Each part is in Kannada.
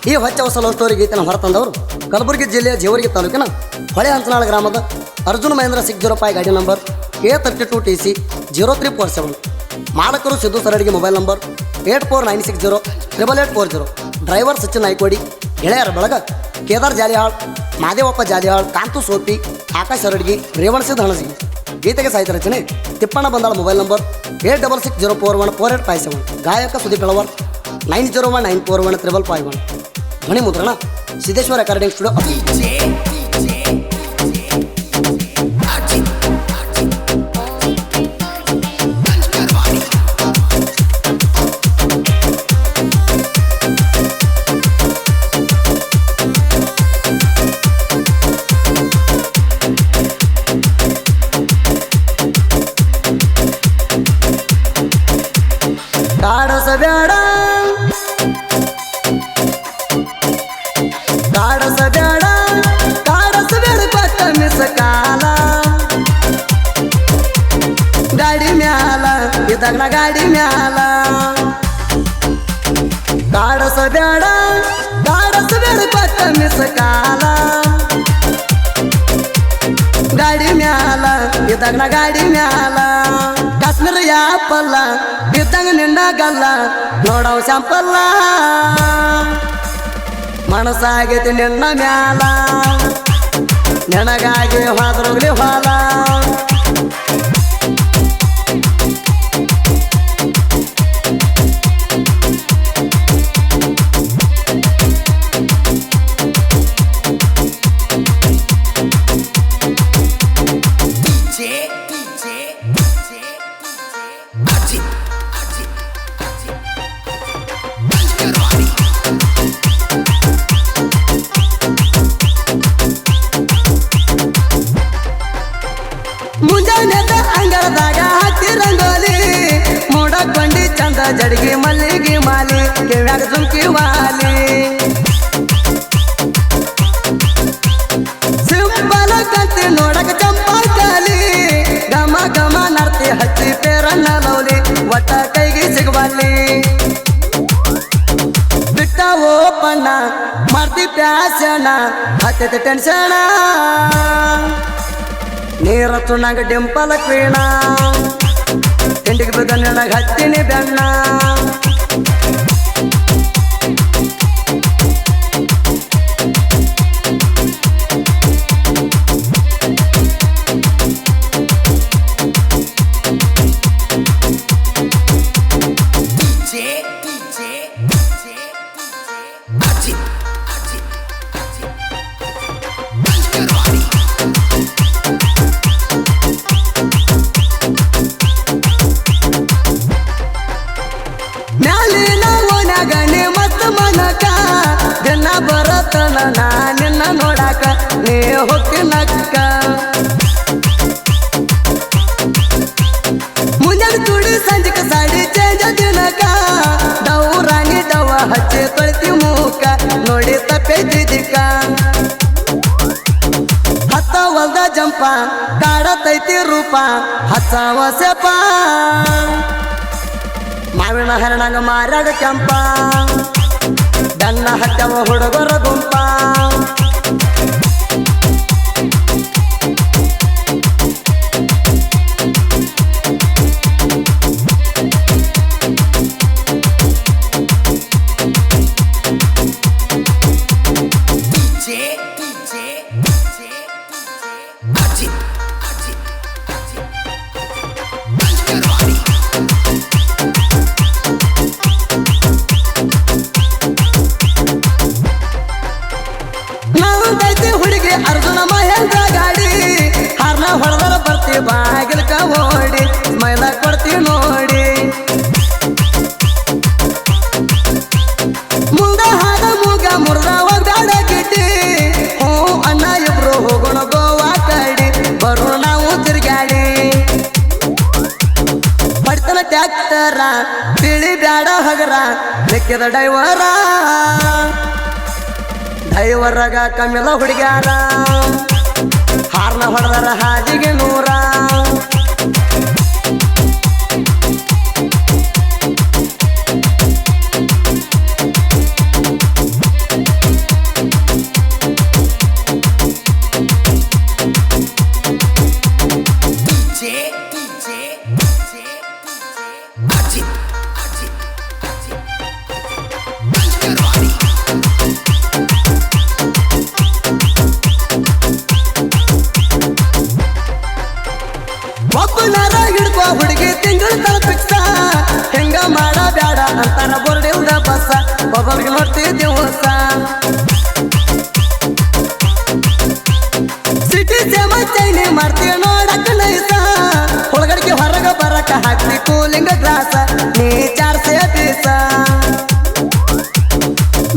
ಈ ಹೊಚ್ಚ ಹೊಸ ಲವ್ ಸ್ಟೋರಿ ಗೀತೆನ ಹೊರತಂದವರು ಕಲಬುರಗಿ ಜಿಲ್ಲೆಯ ಜೇವರ್ಗಿ ತಾಲೂಕಿನ ಹೊಳೆ ಹಂಚನಾಳ ಗ್ರಾಮದ ಅರ್ಜುನ ಮಹೇಂದ್ರ 605 ಗಾಡಿ ನಂಬರ್ A32TC 0347. ಮಾಲಕರು ಸಿದ್ದು ಸರಡಿಗೆ mobile number 8496088840. Driver Sachin Naikodi. ಗೆಳೆಯರ ಬಳಗ ಕೇದಾರ್ ಜಾಲಿಹಾಳ್, ಮಾದೇವಪ್ಪ ಜಾಲಿಹಾಳ್, ಕಾಂತು ಸೋಪಿ, ಆಕಾಶ್ ಸರಡ್ಗಿ, ರೇವಣಸಿದ್ದ ಹಣಸಿ. ಗೀತೆಗೆ ಸಾಹಿತ್ಯ ರಚನೆ ತಿಪ್ಪಣ್ಣ ಬಂದಾಳ. Mobile number 8660414857. ಗಾಯಕ ಸುದೀಪ್ ಹೆಳವರ್ 9019415551. ಧ್ವನಿ ಮುದ್ರಣ ಸಿದ್ದೇಶ್ವರ ರೆಕಾರ್ಡಿಂಗ್ ಸ್ಟುಡಿಯೋ. ಕಾಡಸಬೇಡ ಕೊಟ್ಟ ಮಿಸ ಕಾಲ ಗಾಡಿ ಮ್ಯಾಲ ಇದ್ದಾಗ ಗಾಡಿ ಮ್ಯಾಲ ಕಾಡಸಬೇಡ ಕೊಟ್ಟ ಮಿಸ ಕಾಲ ಗಾಡಿ ಮ್ಯಾಲ ಇದ್ದಾಗ ಗಾಡಿ ಮ್ಯಾಲ ಕಾಶ್ಮೀರ ಯಾಪಲ್ಲ ಇದ್ದಂಗ ನಿಂಡಾಗಲ್ಲ ನೋಡವ್ ಶಾಂಪಲ್ಲ ಮನಸ್ಸಾಗೈತಿ ನಿನ್ನ ಮ್ಯಾಲ ನೆನಗಾಗಿ ಹೋದ್ರೋಗ್ಲಿ ಹೊಲ ಮುಂಜಾನೆದ ಅಂಗಳದಾಗ ಹತ್ತಿ ರಂಗೋಲಿ ಮೂಡಕೊಂಡಿ ಚಂದ ಜಡಗಿ ಮಲ್ಲಿಗೆ ಮಾಲಿ ಕಿವ್ಯಾಗ ಸುಂಕಿ ವಾಲಿ ಸಿಂಬಲ ಕಂತಿ ನೋಡಕ ಚಂಪಾಕಲಿ ಗಮ ಗಮ ನರ್ತಿ ಹಚ್ಚಿ ಪೇರನ್ನ ಲೌಲಿ ಒಟ್ಟ ಕೈಗೆ ಸಿಗವಲ್ಲಿ ಬಿಟ್ಟ ಓಪಣ್ಣ ಮಾಡ್ತಿ ಪ್ಯಾಸಣ ಹತ್ತೈತಿ ಟೆನ್ಷನ ನೀರ ತುಣ್ಣಾಗ ಡಿಂಪಲ ಕ್ವೀಣ ತಿಂಡಿಗೆ ಬಿದ್ದ ನಿನಗ ಹತ್ತೀನಿ ಬೆಣ್ಣ ದಿನ ಬರತನ ನಾ ನಿನ್ನ ನೋಡಾಕ ನೀ ಹೊಕ್ಕಿನಕ್ಕ ಮುಂಜಾನೆ ತುಡಿ ಸಂಜೆಕ ಸಾಡಿ ಚೇಂಜ ದಿನಕ ದೌರಾಣಿ ದವ ಹಚ್ಚಿ ತೊಳ್ತಿ ಮೂಕ ನೋಡಿ ತಪ್ಪೈತಿದಿಕ ಹತ್ತ ಹೊಲ್ದ ಜಂಪ ಕಾಡತೈತಿ ರೂಪ ಹಚ್ಚವ ಸೆಪ ಮಾವಿನ ಹರಣಂಗ ಮಾರಾಗ ಕೆಂಪ ದನ್ನ ಹಚ್ಚವ ಹುಡುಗರ ಗುಂಪ ಹುಡುಗಿ ಅರ್ಜುನ ಮಹೇಂದ್ರ ಗಾಡಿ ಹಾರ್ನ ಹೊಡೆದರ ಬರ್ತಿ ಬಾಗಿಲ್ಕ ಓಡಿ ಮೈಲ ಕೊಡ್ತೀವಿ ನೋಡಿ ಮುಂದ ಹಾದ ಮೂಗ ಮುರ್ದ ಹೋಗ್ದಾಡ ಗಿಡ್ಡಿ ಹ್ಞೂ ಅಣ್ಣ ಇಬ್ರು ಹೋಗೋಣ ಗೋವಾ ಕಡಿ ಬರು ನಾವು ತಿರ್ಗಾಡಿ ಪಡ್ತನ ಟ್ಯಾಕ್ಟರ ತಿಳಿ ಬ್ಯಾಡ ಹಗರ ಲೆಕ್ಕದ ಡೈವರ್ಗ ಕಮ್ಮಿಲ ಹುಡುಗ್ಯಾರ ಹಾರ್ನ ಹೊಡೆದರ ಹಾದಿಗೆ 100.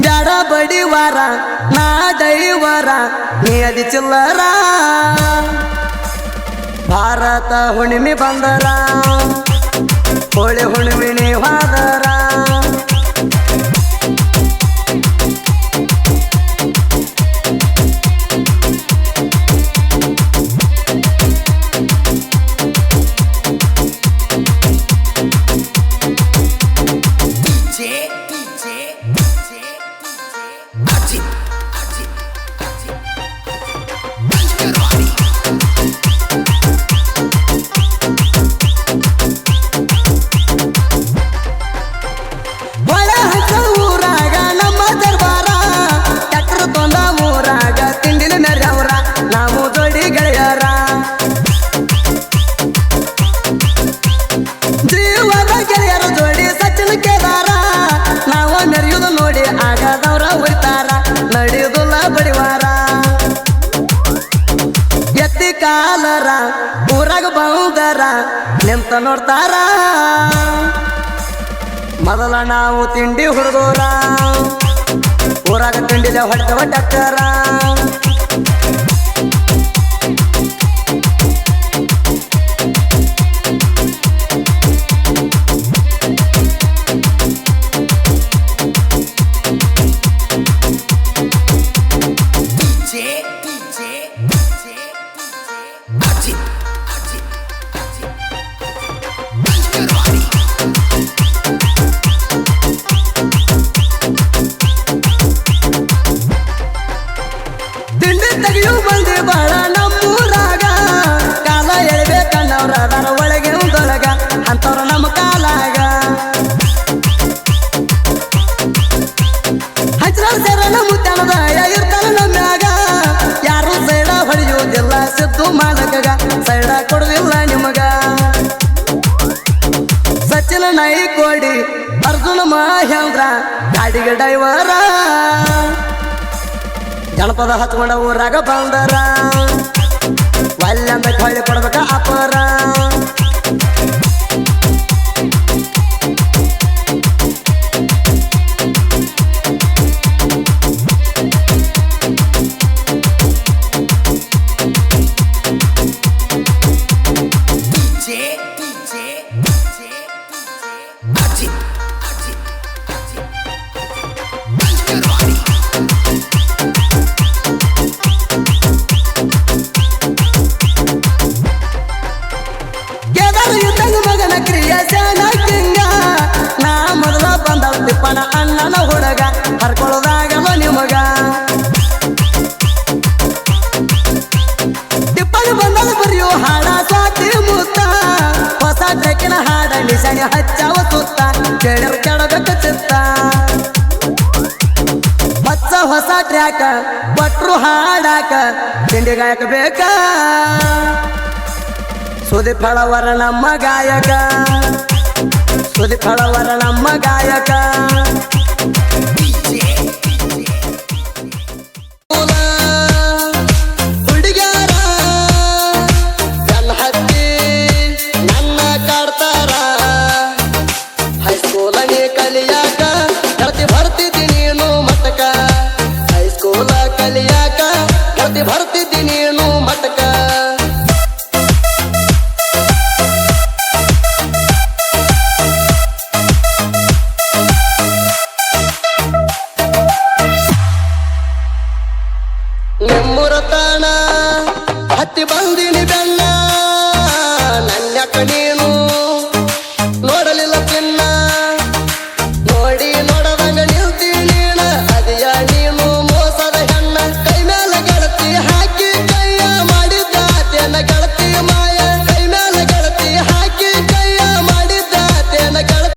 ಬ್ಯಾಡ ಬಡಿವಾರ ನಾ ದೈವರ ನೀ ಅದಿ ಚಿಲ್ಲರ ಭಾರತ ಹುಣ್ಣಿಮೆ ಬಂದರ ಹೋಳಿ ಹುಣ್ಣಿಮೆ ನೀ ಹೋದರ ಕಾಲರ ಊರಾಗ ಬಂದರ ನಿಂತ ನೋಡ್ತಾರ ಮೊದಲ ನಾವು ತಿಂಡಿ ಹುಡುಗೋರ ಊರಾಗ ತಿಂಡಿಲೆ ಹೊಟ್ಟೆ ಹೊಟ್ಟಕ್ಕರ ತೆಗಿಯು ಬಂದಿ ಬಾಳ ನಮ್ಮೂರಾಗ ಕಾಲ ಎಳ್ಬೇಕನ್ನವ್ರ ಅದರ ಒಳಗೆ ಒಂದೊಳಗ ಅಂತವ್ರ ನಮ್ಮ ಕಾಲಾಗ ಹಚ್ಚರ ಸೇರನ ಮುತ್ತನದ ಇರ್ತಾನ ನಮ್ಯಾಗ ಯಾರು ಸೈಡ ಹೊಡೆಯುವುದಿಲ್ಲ ಸಿದ್ದು ಮಾಡಕಗ ಸೈಡ ಕೊಡುದಿಲ್ಲ ನಿಮಗ ಸಚಿನ ನಾಯಿಕೋಡಿ ಅರ್ಜುನ ಮಹೇಂದ್ರ ಗಾಡಿಗೆ ಡೈವರ ಜನಪದ ಹಚ್ಕೊಂಡ ಊರಾಗ ಬಂದರ ಒಲ್ಲೆಂದ ಹೊಳ್ಳಿ ಕೊಡ್ಬೇಕ ಅಪರ ಮಗನ ಕ್ರಿಯಾಸನ ಕಿಂಗ ನಾ ಮೊದಲ ಬಂದ ತಿಪ್ಪನ ಅಣ್ಣನ ಹುಡುಗ ಹರ್ಕೊಳ್ಳೋದಾಗಲ್ಲ ನಿಮಗ ತಿಪ್ಪನ ಬಂದದ ಬರೆಯೋ ಹಾಡ ಸ್ವಾತಿ ಮುತ್ತ ಹೊಸ ಟ್ರೆಕ್ಕಿನ ಹಾಡ ನಿಶಾನೆ ಹಚ್ಚವ ಸುತ್ತ ಕೇಳರು ಕೆಡಬೇಕು ಚಿತ್ತ ಹೊಸ ಟ್ರ್ಯಾಕ ಪಟ್ರು ಹಾಡಾಕ ತಿಂಡಿ ಗಾಯಕ ಬೇಕ ಸುದಿ ಫಳವರ ನಮ್ಮ ಗಾಯಕ ಸುದಿ ಫಳವರ ನಮ್ಮ ಗಾಯಕ ಹುಡುಗ್ಯಾರ ನನ್ನ ಹತ್ತಿ ನನ್ನ ಕಾಡ್ತಾರ ಹೈಸ್ಕೂಲನೇ ಕಲಿಯಾಕ ಕರ್ತಿ ಬರ್ತಿದ್ದಿ ನೀನು ಮತಕ ಹೈಸ್ಕೂಲ ಕಲಿಯಾಕ ಕರ್ತಿ ಬರ್ತಿದ್ದಿ ನೀನು ಮತಕ ನಿಮ್ಮುರ ತಾಣ ಹತ್ತಿ ಬಂದಿನಿ ಬೆನ್ನ